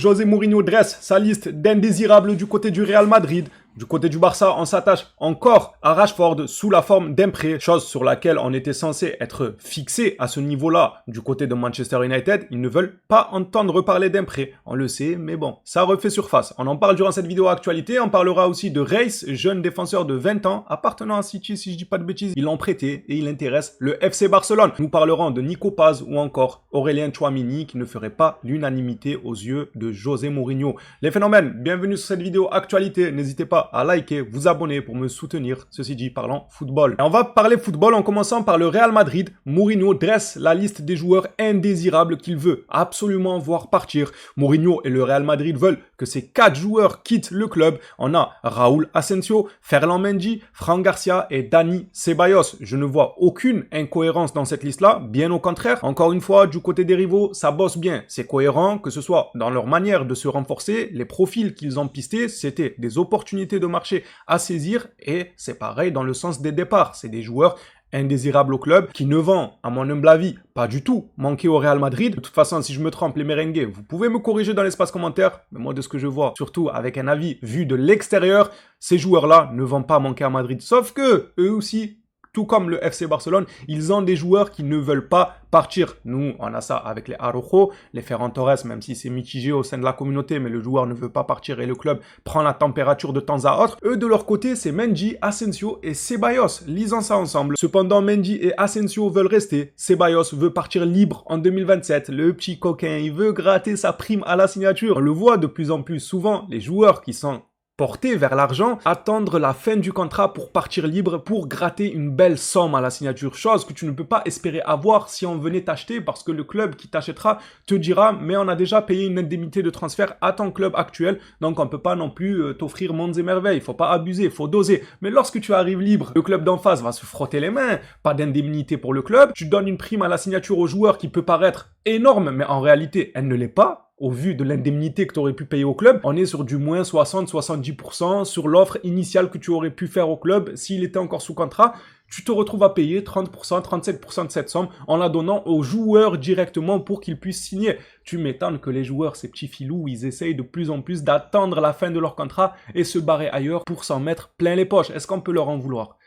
José Mourinho dresse sa liste d'indésirables du côté du Real Madrid. Du côté du Barça, on s'attache encore à Rashford sous la forme d'un prêt, chose sur laquelle on était censé être fixé à ce niveau-là. Du côté de Manchester United, ils ne veulent pas entendre parler d'un prêt. On le sait, mais bon, ça refait surface. On en parle durant cette vidéo actualité. On parlera aussi de Reis, jeune défenseur de 20 ans, appartenant à City, si je dis pas de bêtises. Ils l'ont prêté et il intéresse le FC Barcelone. Nous parlerons de Nico Paz ou encore Aurélien Tchouaméni qui ne ferait pas l'unanimité aux yeux de José Mourinho. Les phénomènes, bienvenue sur cette vidéo actualité. N'hésitez pas à liker, vous abonner pour me soutenir, ceci dit, parlant football. Et on va parler football en commençant par le Real Madrid. Mourinho dresse la liste des joueurs indésirables qu'il veut absolument voir partir. Mourinho et le Real Madrid veulent que ces 4 joueurs quittent le club. On a Raúl Asensio, Ferland Mendy, Fran Garcia et Dani Ceballos. Je ne vois aucune incohérence dans cette liste-là, bien au contraire. Encore une fois, du côté des rivaux, ça bosse bien. C'est cohérent, que ce soit dans leur manière de se renforcer, les profils qu'ils ont pistés, c'était des opportunités de marché à saisir et c'est pareil dans le sens des départs. C'est des joueurs indésirables au club qui ne vont, à mon humble avis, pas du tout manquer au Real Madrid. De toute façon, si je me trompe, les merengues, vous pouvez me corriger dans l'espace commentaire, mais moi de ce que je vois, surtout avec un avis vu de l'extérieur, ces joueurs-là ne vont pas manquer à Madrid. Sauf que, eux aussi, tout comme le FC Barcelone, ils ont des joueurs qui ne veulent pas partir. Nous, on a ça avec les Araujo, les Ferran Torres, même si c'est mitigé au sein de la communauté, mais le joueur ne veut pas partir et le club prend la température de temps à autre. Eux, de leur côté, c'est Mendy, Asensio et Ceballos. Lisons ça ensemble. Cependant, Mendy et Asensio veulent rester. Ceballos veut partir libre en 2027. Le petit coquin, il veut gratter sa prime à la signature. On le voit de plus en plus souvent, les joueurs qui sont portés vers l'argent, attendre la fin du contrat pour partir libre, pour gratter une belle somme à la signature, chose que tu ne peux pas espérer avoir si on venait t'acheter parce que le club qui t'achètera te dira mais on a déjà payé une indemnité de transfert à ton club actuel, donc on peut pas non plus t'offrir mondes et merveilles, il faut pas abuser, il faut doser. Mais lorsque tu arrives libre, le club d'en face va se frotter les mains, pas d'indemnité pour le club, tu donnes une prime à la signature au joueur qui peut paraître énorme, mais en réalité elle ne l'est pas. Au vu de l'indemnité que tu aurais pu payer au club, on est sur du moins 60-70% sur l'offre initiale que tu aurais pu faire au club s'il était encore sous contrat. Tu te retrouves à payer 30%, 37% de cette somme en la donnant aux joueurs directement pour qu'ils puissent signer. Tu m'étonnes que les joueurs, ces petits filous, ils essayent de plus en plus d'attendre la fin de leur contrat et se barrer ailleurs pour s'en mettre plein les poches. Est-ce qu'on peut leur en vouloir ?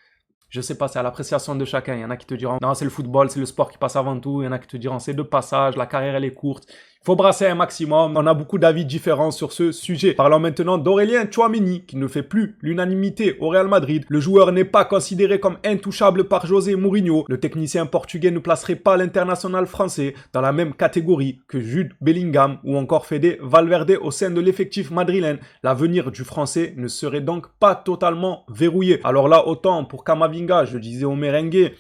Je sais pas, c'est à l'appréciation de chacun. Il y en a qui te diront, non, c'est le football, c'est le sport qui passe avant tout. Il y en a qui te diront, c'est de passage, la carrière, elle est courte. Il faut brasser un maximum. On a beaucoup d'avis différents sur ce sujet. Parlons maintenant d'Aurélien Tchouaméni, qui ne fait plus l'unanimité au Real Madrid. Le joueur n'est pas considéré comme intouchable par José Mourinho. Le technicien portugais ne placerait pas l'international français dans la même catégorie que Jude Bellingham ou encore Fede Valverde au sein de l'effectif madrilène. L'avenir du français ne serait donc pas totalement verrouillé. Alors là, autant pour Camavinga, je disais au merengue,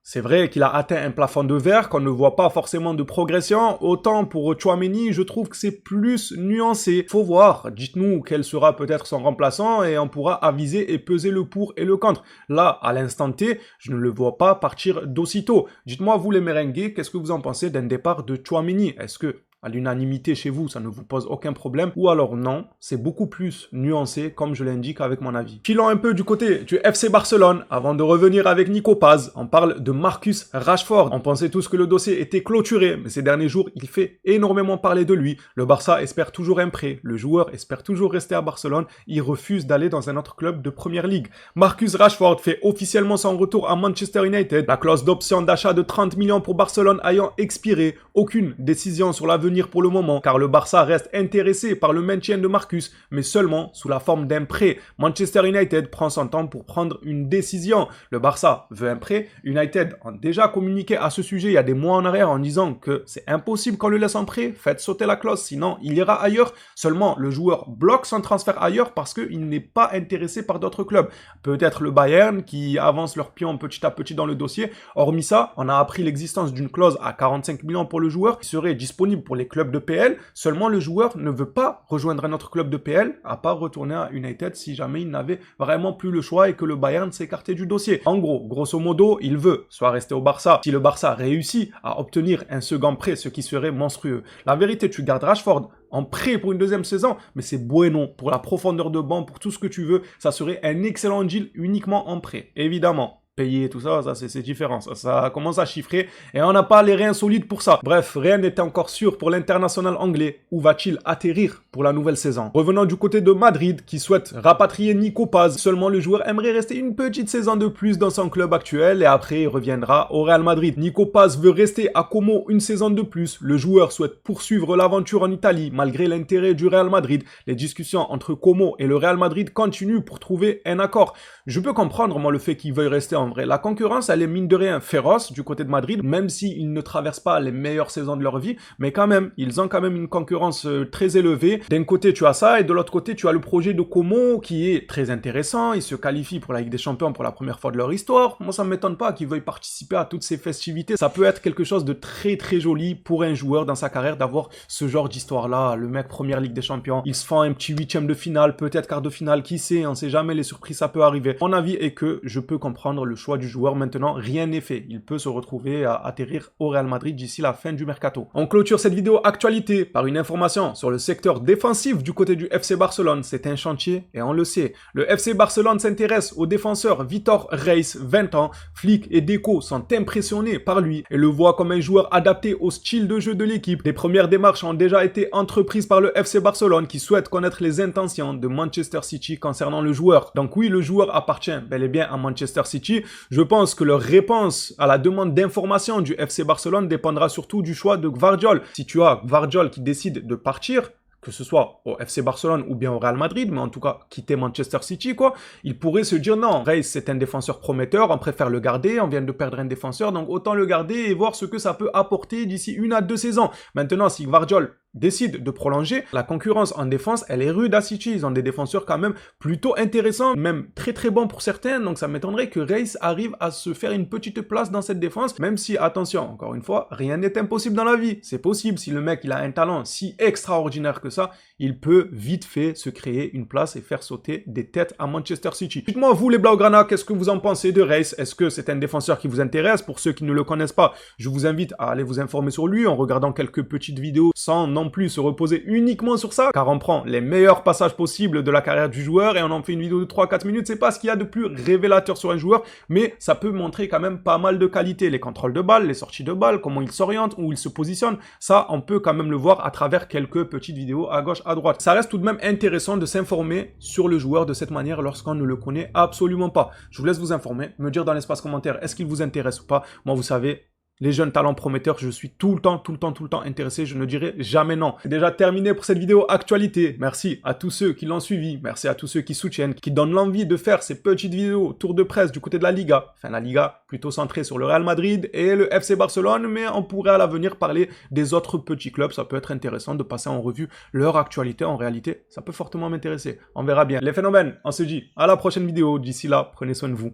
c'est vrai qu'il a atteint un plafond de verre, qu'on ne voit pas forcément de progression. Autant pour Tchouaméni, je trouve que c'est plus nuancé. Faut voir, dites-nous quel sera peut-être son remplaçant et on pourra aviser et peser le pour et le contre. Là, à l'instant T, je ne le vois pas partir d'aussitôt. Dites-moi, vous les merengues, qu'est-ce que vous en pensez d'un départ de Tchouaméni? Est-ce que à l'unanimité chez vous, ça ne vous pose aucun problème, ou alors non, c'est beaucoup plus nuancé, comme je l'indique avec mon avis. Filons un peu du côté du FC Barcelone, avant de revenir avec Nico Paz, on parle de Marcus Rashford. On pensait tous que le dossier était clôturé, mais ces derniers jours, il fait énormément parler de lui. Le Barça espère toujours un prêt, le joueur espère toujours rester à Barcelone, il refuse d'aller dans un autre club de Première Ligue. Marcus Rashford fait officiellement son retour à Manchester United, la clause d'option d'achat de 30 millions pour Barcelone ayant expiré, aucune décision sur l'avenir pour le moment, car le Barça reste intéressé par le maintien de Marcus, mais seulement sous la forme d'un prêt. Manchester United prend son temps pour prendre une décision. Le Barça veut un prêt. United a déjà communiqué à ce sujet il y a des mois en arrière en disant que c'est impossible qu'on le laisse en prêt, faites sauter la clause, sinon il ira ailleurs. Seulement, le joueur bloque son transfert ailleurs parce qu'il n'est pas intéressé par d'autres clubs. Peut-être le Bayern qui avance leur pion petit à petit dans le dossier. Hormis ça, on a appris l'existence d'une clause à 45 millions pour le joueur qui serait disponible pour les clubs de PL, seulement le joueur ne veut pas rejoindre un autre club de PL, à part retourner à United si jamais il n'avait vraiment plus le choix et que le Bayern s'écartait du dossier. En gros, grosso modo, il veut soit rester au Barça, si le Barça réussit à obtenir un second prêt, ce qui serait monstrueux. La vérité, tu gardes Rashford en prêt pour une deuxième saison, mais c'est bueno pour la profondeur de banc, pour tout ce que tu veux, ça serait un excellent deal uniquement en prêt, évidemment. payé, tout ça, c'est différent. Ça commence à chiffrer et on n'a pas les reins solides pour ça. Bref, rien n'est encore sûr pour l'international anglais. Où va-t-il atterrir pour la nouvelle saison? Revenons du côté de Madrid qui souhaite rapatrier Nico Paz. Seulement le joueur aimerait rester une petite saison de plus dans son club actuel et après il reviendra au Real Madrid. Nico Paz veut rester à Como une saison de plus. Le joueur souhaite poursuivre l'aventure en Italie malgré l'intérêt du Real Madrid. Les discussions entre Como et le Real Madrid continuent pour trouver un accord. Je peux comprendre moi le fait qu'il veuille rester en vrai. La concurrence elle est mine de rien féroce du côté de Madrid, même s'ils ne traversent pas les meilleures saisons de leur vie, mais quand même, ils ont quand même une concurrence très élevée. D'un côté tu as ça et de l'autre côté tu as le projet de Como qui est très intéressant. Ils se qualifient pour la Ligue des Champions pour la première fois de leur histoire. Moi ça ne m'étonne pas qu'ils veuillent participer à toutes ces festivités. Ça peut être quelque chose de très très joli pour un joueur dans sa carrière d'avoir ce genre d'histoire là. Le mec première Ligue des Champions, ils se font un petit huitième de finale, peut-être quart de finale, qui sait, on sait jamais, les surprises ça peut arriver. Mon avis est que je peux comprendre le choix du joueur. Maintenant, rien n'est fait. Il peut se retrouver à atterrir au Real Madrid d'ici la fin du mercato. On clôture cette vidéo actualité par une information sur le secteur défensif du côté du FC Barcelone. C'est un chantier et on le sait. Le FC Barcelone s'intéresse au défenseur Vitor Reis, 20 ans. Flick et Deco sont impressionnés par lui et le voient comme un joueur adapté au style de jeu de l'équipe. Des premières démarches ont déjà été entreprises par le FC Barcelone qui souhaite connaître les intentions de Manchester City concernant le joueur. Donc oui, le joueur appartient bel et bien à Manchester City. Je pense que leur réponse à la demande d'information du FC Barcelone dépendra surtout du choix de Gvardiol. Si tu as Gvardiol qui décide de partir, que ce soit au FC Barcelone ou bien au Real Madrid, mais en tout cas quitter Manchester City, quoi, il pourrait se dire non, Reis c'est un défenseur prometteur, on préfère le garder, on vient de perdre un défenseur, donc autant le garder et voir ce que ça peut apporter d'ici 1 à 2 saisons. Maintenant, si Gvardiol décide de prolonger, la concurrence en défense, elle est rude à City. Ils ont des défenseurs quand même plutôt intéressants, même très très bons pour certains, donc ça m'étonnerait que Reis arrive à se faire une petite place dans cette défense, même si, attention, encore une fois, rien n'est impossible dans la vie. C'est possible, si le mec il a un talent si extraordinaire que ça, il peut vite fait se créer une place et faire sauter des têtes à Manchester City. Dites-moi vous les Blaugrana, qu'est-ce que vous en pensez de Reis? Est-ce que c'est un défenseur qui vous intéresse? Pour ceux qui ne le connaissent pas, je vous invite à aller vous informer sur lui en regardant quelques petites vidéos sans non plus se reposer uniquement sur ça, car on prend les meilleurs passages possibles de la carrière du joueur et on en fait une vidéo de 3-4 minutes. C'est pas ce qu'il y a de plus révélateur sur un joueur, mais ça peut montrer quand même pas mal de qualités. Les contrôles de balle, les sorties de balle, comment il s'oriente, où il se positionne, ça on peut quand même le voir à travers quelques petites vidéos à gauche, à droite. Ça reste tout de même intéressant de s'informer sur le joueur de cette manière lorsqu'on ne le connaît absolument pas. Je vous laisse vous informer, me dire dans l'espace commentaire est-ce qu'il vous intéresse ou pas. Moi vous savez, les jeunes talents prometteurs, je suis tout le temps intéressé, je ne dirai jamais non. C'est déjà terminé pour cette vidéo actualité. Merci à tous ceux qui l'ont suivi, merci à tous ceux qui soutiennent, qui donnent l'envie de faire ces petites vidéos, tour de presse du côté de la Liga. Enfin, la Liga plutôt centrée sur le Real Madrid et le FC Barcelone, mais on pourrait à l'avenir parler des autres petits clubs. Ça peut être intéressant de passer en revue leur actualité. En réalité, ça peut fortement m'intéresser. On verra bien. Les phénomènes, on se dit à la prochaine vidéo. D'ici là, prenez soin de vous.